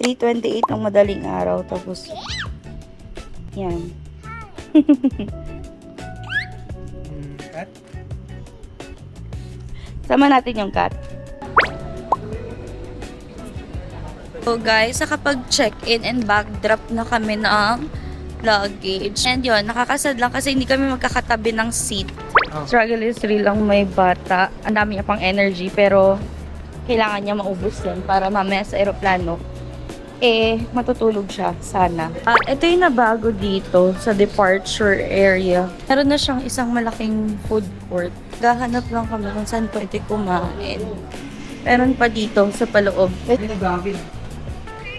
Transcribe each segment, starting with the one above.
3:28 ng madaling araw. Tapos, yan. Cat? Sama natin yung cat. So guys, nakapag-check-in and backdrop na kami ng luggage. And yun, nakakasad lang kasi hindi kami magkakatabi ng seat. Oh. Struggle is real lang, may bata. Ang dami niya pang energy pero kailangan niya maubos din para mamaya sa aeroplano matutulog siya, sana. Ito yung nabago dito sa departure area. Meron na siyang isang malaking food court. Gahanap lang kami kung saan pwede kumain. Meron pa dito sa paloob.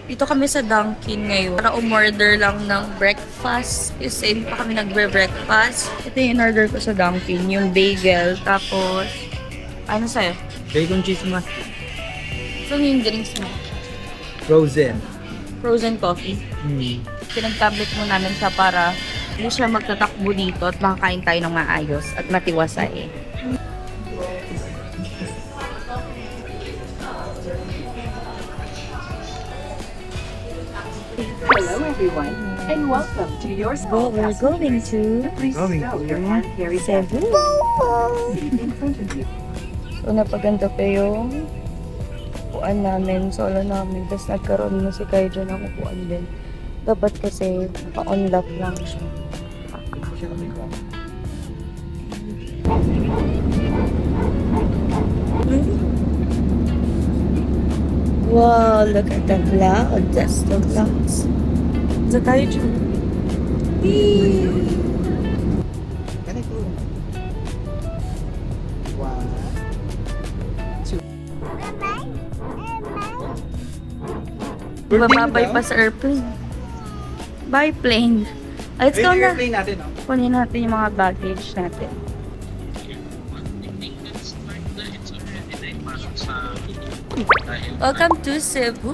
Dito kami sa Dunkin ngayon para umorder lang ng breakfast. Kasi hindi pa kami nagbe-breakfast. Ito yung order ko sa Dunkin, yung bagel. Tapos, ano sa'yo? Bacon cheese mask. Ito yung drinks mo. Frozen. Frozen coffee. Pinag-tablet mo namin siya para hindi siya magtatakbo dito at makakain tayo ng maayos at matiwasay. Hello everyone, and welcome to your school. We're going to Please Going stow to your hand carry Cebu. in front of you. So, napaganda pa yung upuan namin, solo namin. Tapos nagkaroon na si Kaijo ng upuan din. Dapat kasi naka-on lock lang siya. Wow, look at the cloud. That's the clouds. Sa Kaijo. Ganito. One. Bababay pa sa airplane. Bye, plane. Let's go na. Airplane natin, no? Kunin natin yung mga baggage natin. Welcome to Cebu!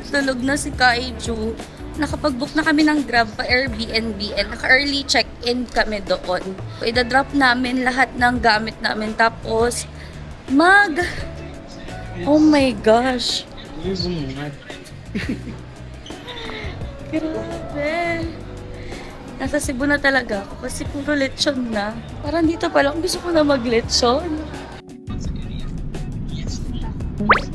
Tulog na si Kaiju. Nakapag-book na kami ng Grab pa Airbnb and naka-early check-in kami doon. Ida-drop namin lahat ng gamit namin tapos Oh my gosh! Grabe! Nasa Cebu na talaga ako kasi puro lechon na. Parang dito pa lang gusto ko na mag-lechon.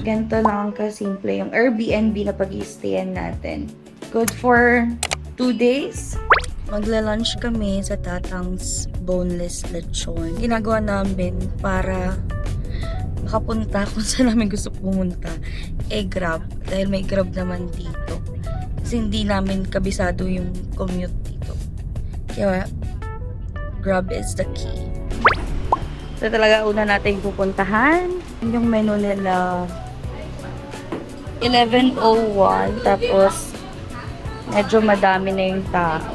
Ganito lang kasimple yung Airbnb na pag-i-stayan natin. Good for 2 days. Magla-lunch kami sa Tatang's Boneless Lechon. Ginagawa namin para makapunta kung saan namin gusto pumunta. Grab. Dahil may Grab naman dito. Kasi hindi namin kabisado yung commute dito. Kaya Grab is the key. Ito talaga una natin pupuntahan. Yung menu nila 11:01 tapos medyo madami na yung tao.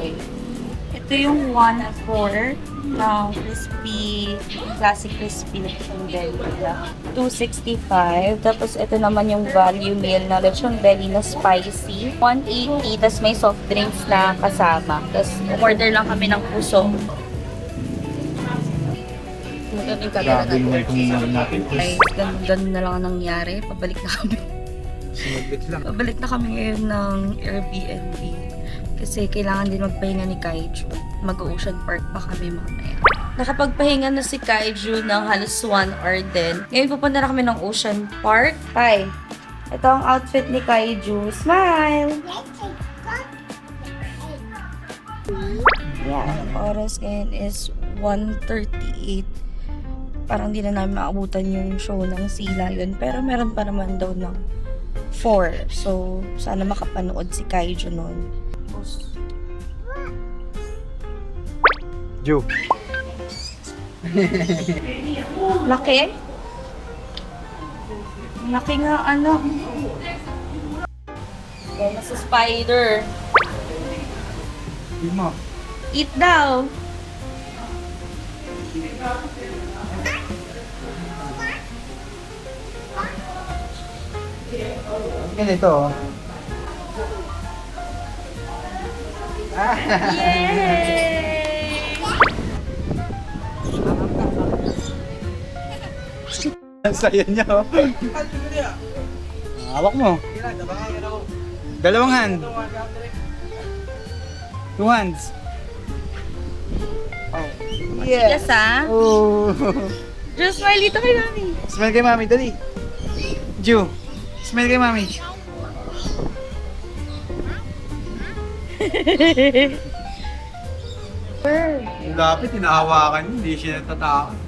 Ito yung 1/4 na crispy, classic crispy lechon belly nila. 265. Tapos ito naman yung value meal na lechon belly na spicy. 180. Tapos may soft drinks na kasama. Tapos umorder lang kami ng puso. Grabe naman itong natin. Ay, ganun na lang ang nangyari. Pabalik na kami. Sinaglit lang. Pabalik na kami ngayon ng Airbnb. Kasi kailangan din magpahinga ni Kaiju. Mag-Ocean Park pa kami mamaya. Nakapagpahinga na si Kaiju ng halos 1 hour din. Ngayon pupunta na kami ng Ocean Park. Hi! Ito ang outfit ni Kaiju. Smile! Yeah, ang oras ngayon is 1:38. Parang di na namin maabutan yung show ng Sila yun. Pero meron pa naman daw ng 4. So, sana makapanood si Kaiju nun. Joe. Laki? Laki nga, ano. Kaya sa spider. Mo. Eat daw. Ganito, oh. Yay! Ang saya niya, oh. Hawak mo. Dalawang hand. Two hands. Oh. Yes, ah. Oh. Just smile dito kay mami. Smile kay mami, dali. Ju, smile kay mami. Lapit, hinahawakan, hindi siya natatakot.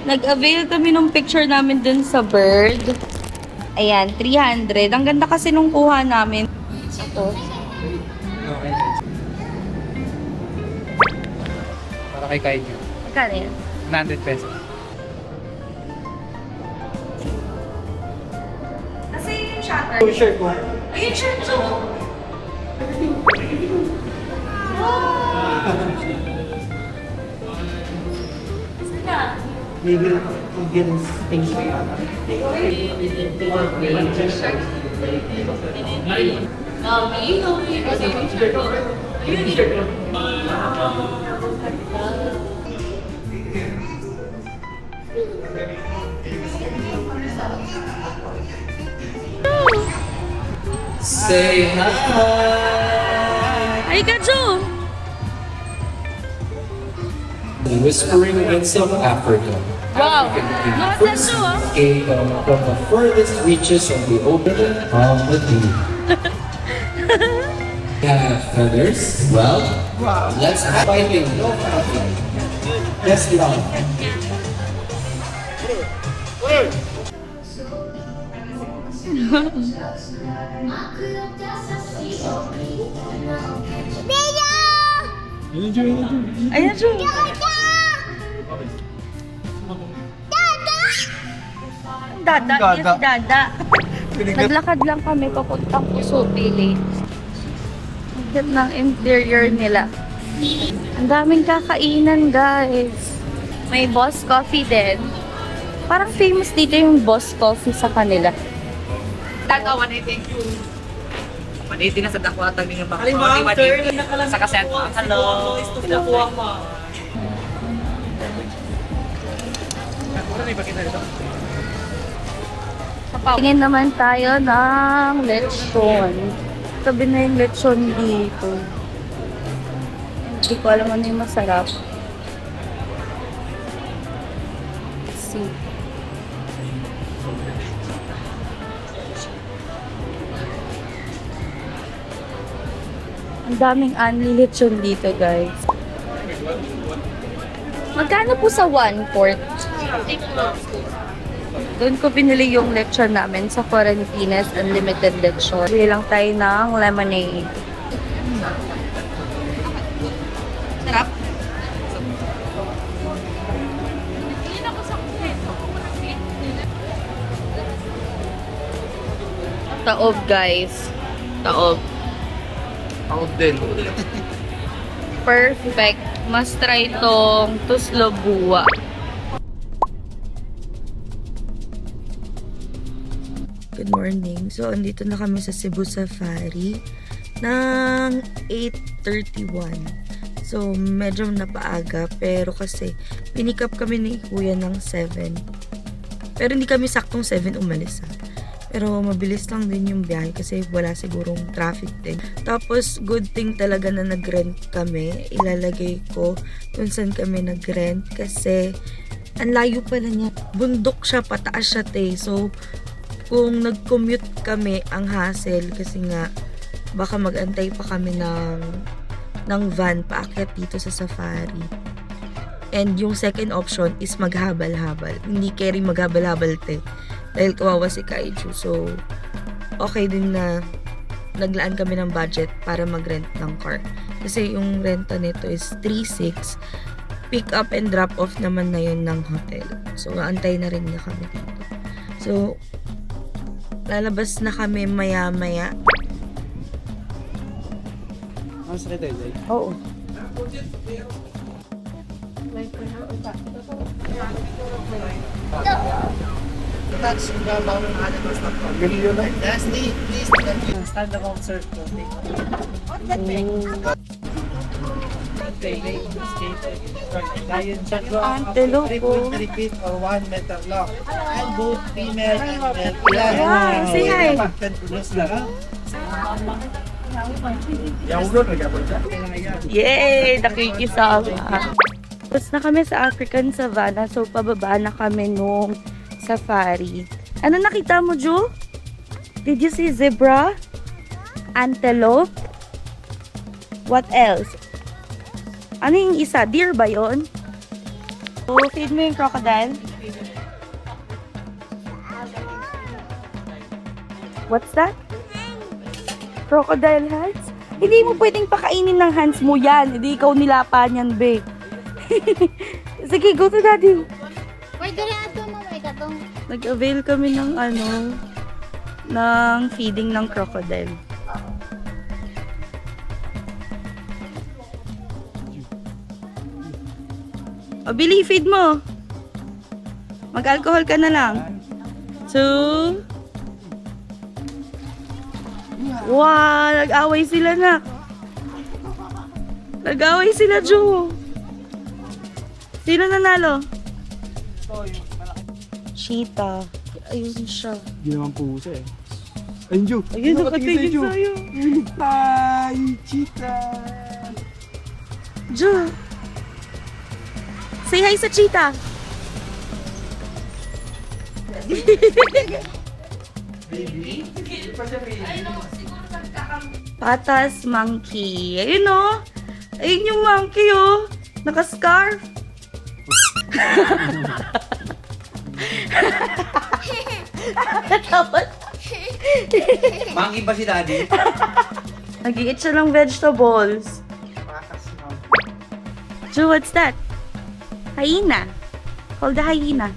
Nag-avail kami ng picture namin dun sa bird. Ayan, 300. Ang ganda kasi nung kuha namin. Ito. Okay. Para kay Kaiju. Magkano yan? 100 pesos. Kasi yung shutter. Full shirt ko. Ayun, shirt ko. Say hi. Ay, Kajo! The whispering winds of Africa. Wow! African Mga first tattoo, ah. came from the furthest reaches of the open of the deep. Have feathers? Well, let's have fighting. No fighting. Let's get on. Ayan, Jo! Dada, yes, Dada. Dada. Naglakad lang kami papuntang Puso Village. Ang ganda ng interior nila. Ang daming kakainan, guys. May Boss Coffee din. Parang famous dito yung Boss Coffee sa kanila. Taga 180. 180 na sa dakwatan ninyo pa. Halimbawa, 180 sa kaset. Hello. Tingin naman tayo ng lechon. Sabi na yung lechon dito. Hindi ko alam ano yung masarap. Let's see. Ang daming anli lechon dito, guys. Magkano po sa 1/4? Doon ko binili yung lechon namin sa Quarantines Unlimited Lechon. Bili lang tayo ng lemonade. Sarap. Taob, guys. Taob. Ako din. Perfect. Must try tong Tuslo Buwa. Good morning. So, andito na kami sa Cebu Safari ng 8:31. So, medyo napaaga pero kasi pinick up kami ni Kuya ng 7. Pero hindi kami saktong 7 umalis ha. Pero mabilis lang din yung biyahe kasi wala sigurong traffic din. Tapos, good thing talaga na nag-rent kami. Ilalagay ko kung saan kami nag-rent kasi ang layo pala niya. Bundok siya, pataas siya te. So, kung nag-commute kami, ang hassle kasi nga baka mag-antay pa kami ng van paakyat dito sa safari. And yung second option is maghabal-habal. Hindi carry maghabal-habal te. Dahil kawawa si Kaiju. So, okay din na naglaan kami ng budget para mag-rent ng car. Kasi yung renta nito is 3,600. Pick up and drop off naman na yun ng hotel. So, antay na rin niya kami dito. So, lalabas na kami maya-maya. Mas ka tayo, Zay? Oo. Galing yun ay. Stand around circle. Antelope po. Repeat or 1 meter long. And both female and male. Wow, say hi. Yes, lang. Yay! Nakikisama. Tapos na kami sa African Savannah, so pababa na kami nung safari. Ano nakita mo, Ju? Did you see zebra? Antelope? What else? Ano yung isa? Deer ba yun? Oh, feed mo yung crocodile. What's that? Crocodile hands? Hindi mo pwedeng pakainin ng hands mo yan. Hindi ikaw nilapan yan, be. Sige, go to daddy. Wait, dali ato mo, may katong. Nag-avail kami ng ng feeding ng crocodile. O, Billy, feed mo. Mag-alcohol ka na lang. 2. Wow, nag-away sila na. Nag-away sila, Joe. Sino nanalo? Cheetah. Ayun siya. Hindi naman pusa eh. Ayun, Ju. Ayun, nakatingin sa'yo. Hi, cheetah. Joe. Say hi sa cheetah. Patas monkey. Ayun o. Ayun yung monkey o. Naka-scarf. Monkey ba si daddy? Nag-i-eat siya ng vegetables. Joe, what's that? Hyena. Call the hyena.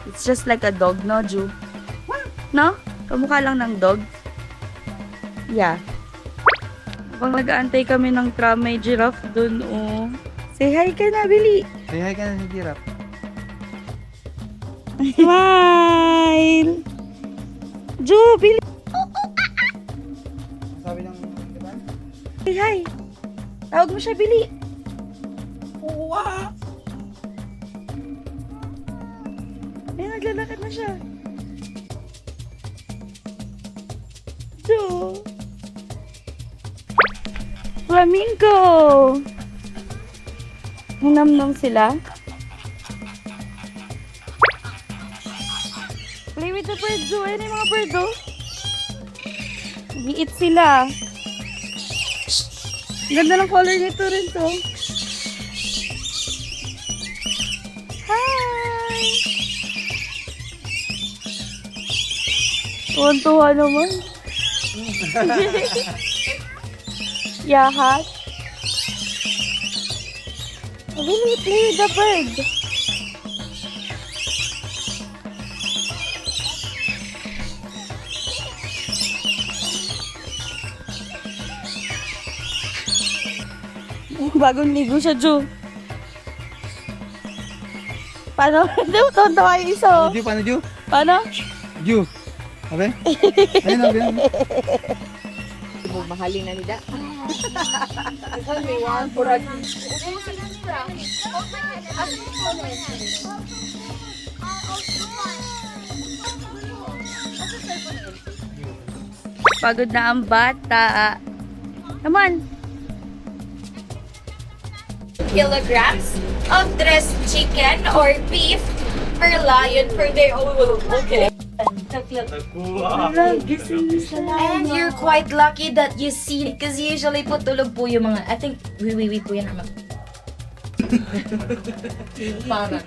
It's just like a dog, no, Ju? No? Kamukha lang ng dog. Yeah. Habang nag-aantay kami ng tram, may giraffe dun, oh. Say hi ka na, Billy. Say hi ka na sa giraffe. Smile! Ju, Billy. Sabi ng, diba? Say hi. Tawag mo siya, Billy. Ay, naglalakad na siya. Ju. Flamingo. Hinamnam sila. Play with the bird, Ju. Ayun yung mga bird, oh. Nag-i-eat sila. Ganda ng color nito rin to. Hi! Tuwan-tuwa naman. Yahat. Really play with the bird. Bagong ligo siya, Ju. Paano? Hindi mo tontawa yung isa, oh. Ju, paano Ju? Paano? Ju. Abe? Ayun, abe. Mahalin na nila. Pagod na ang bata. Come on. Kilograms of dressed chicken or beef per lion per day. Oh, okay. And You're quite lucky that you see because usually po tulog po yung mga, I think, wiwiwi po yan ama. Parang.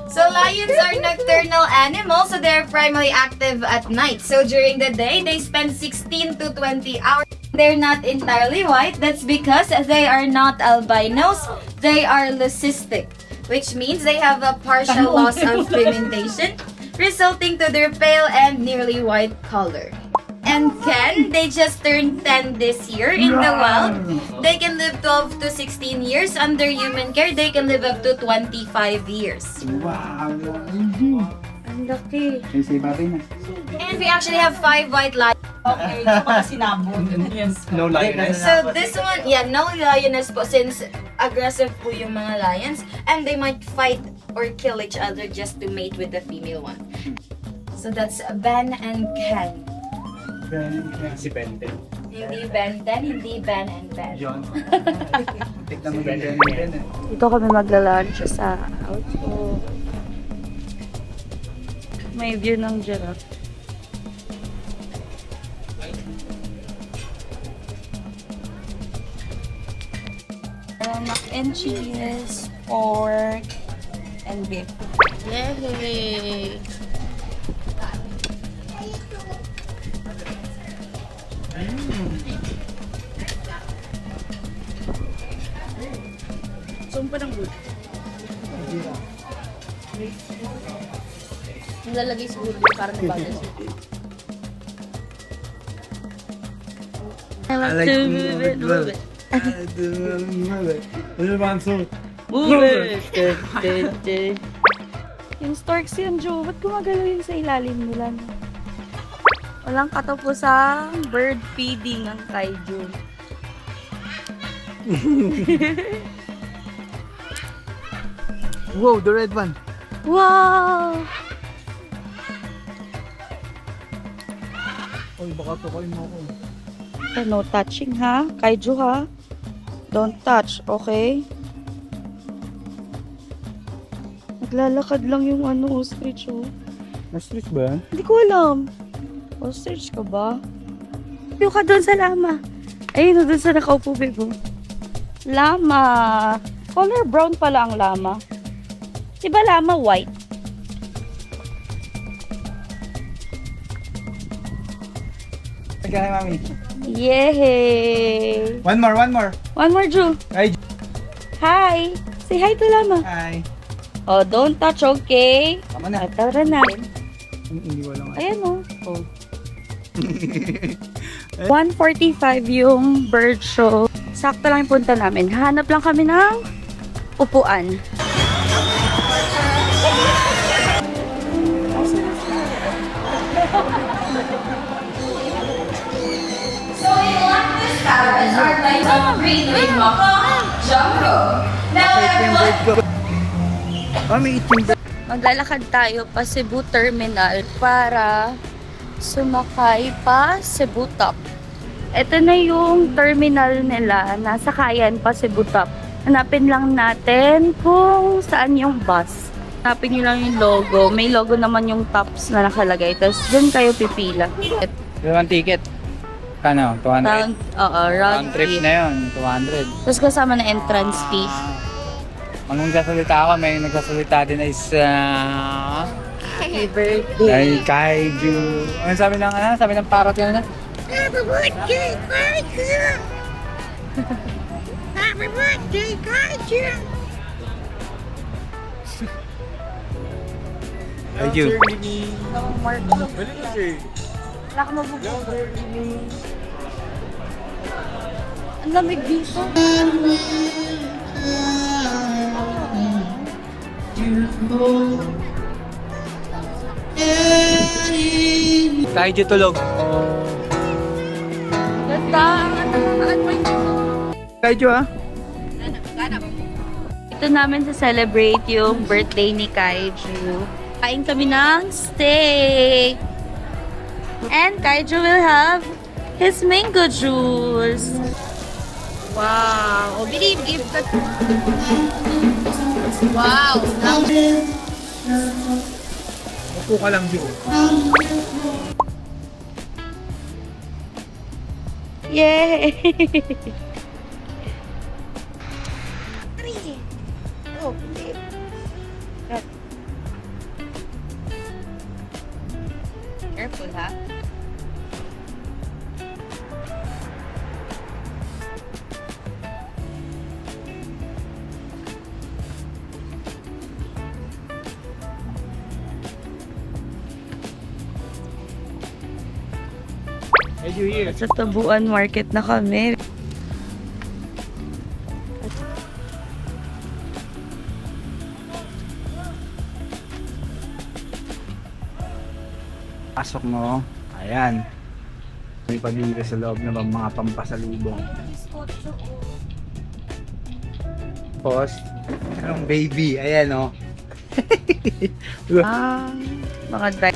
So lions are nocturnal animals, so they're primarily active at night. So during the day, they spend 16 to 20 hours. They're not entirely white. That's because they are not albinos. They are leucistic, which means they have a partial loss of pigmentation, resulting to their pale and nearly white color. And Ken, they just turned 10 this year in the wild. They can live 12 to 16 years. Under human care, they can live up to 25 years. Wow. ang laki. Say bye na. And we actually have 5 white lions. Okay, yung mga sinabot. No lioness. So this one, yeah, no lioness po since aggressive po yung mga lions and they might fight or kill each other just to mate with the female one. So that's Ben and Ken. Si Bente. Hindi Ben 10, hindi Ben and Ben. John. Tignan mo Ben. Dito kami magla-lunch sa outro. May view ng giraffe. Mac and cheese, pork, and beef. Yay! Sumpa ng good. Nilalagay sa good para nabagay. I like to move it, move it. Move it! Yung storks yun, Joe. Ba't gumagalaw yun sa ilalim nila? No? Walang katapusang bird feeding ang kaiju. Wow, the red one. Wow! Oy, baka tukoy mo ako. No touching ha? Kaiju ha? Don't touch, okay? Naglalakad lang yung ostrich oh. Ostrich ba? Hindi ko alam. Ostrich ka ba? Yung ka doon sa lama. Ayun, doon sa nakaupo, bebo. Lama. Color brown pala ang lama. Diba lama white? Okay, mami. Yay! One more. One more, Ju. Hi. Hi! Say hi to lama. Hi. Oh, don't touch, okay? Tama na. Tara na. Hindi wala nga. Ayan oh. 1:45 yung bird show. Sakto lang yung punta namin. Hanap lang kami ng upuan. So in Lactus Palace are lights of green with Maka, Jumbo. Now everyone, Mami, eating bread. Maglalakad tayo pa Cebu Terminal para sumakay pa Cebu Top. Ito na yung terminal nila. Nasa Kayan pa Cebu Top. Hanapin lang natin kung saan yung bus. Hanapin nyo lang yung logo. May logo naman yung tops na nakalagay. Tapos dun kayo pipila. Dalawang ticket. Kano? 200? Round Round trip trip. na yun. 200. Tapos kasama na entrance fee. Ang nagsasalita ako, may nagsasalita din is Happy birthday. ay kaiju. Ano sabi ng Sabi ng parrot yun na? Happy birthday, Kaiju! Happy birthday, Kaiju! Kaiju. Wala ka mabubuhay. Ang lamig dito. Kaiju tulog. Ganda. Kaiju ah. Ito namin sa celebrate yung birthday ni Kaiju. Kain kami ng steak. And Kaiju will have his mango juice. Wow. Oh, believe, give that. Wow. Upo ka lang, Ju. Yay! Oh, hindi. Careful, ha? Kaiju here. Sa Tabuan Market na kami. Pasok mo. Ayan. May pamilya sa loob na mga pampasalubong. Post. Anong baby? Ayan oh. Mga dry.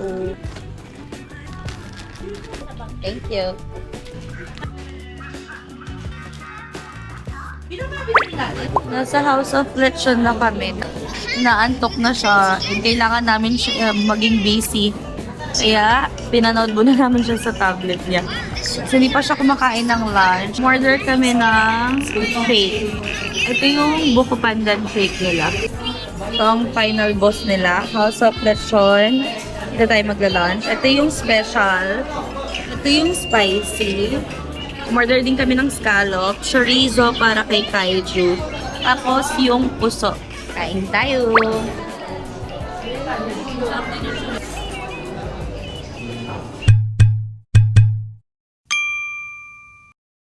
po. Thank you. Nasa House of Lechon na kami. Naantok na siya. Kailangan namin siya maging busy. Kaya, pinanood muna namin siya sa tablet niya. So, hindi pa siya kumakain ng lunch. Order kami ng shake. Ito yung buko pandan shake nila. Ito ang final boss nila. House of Lechon. Ito tayo magla-lunch. Ito yung special. Ito yung spicy. Umorder din kami ng scallop, chorizo para kay Kaiju. Tapos yung puso. Kain tayo!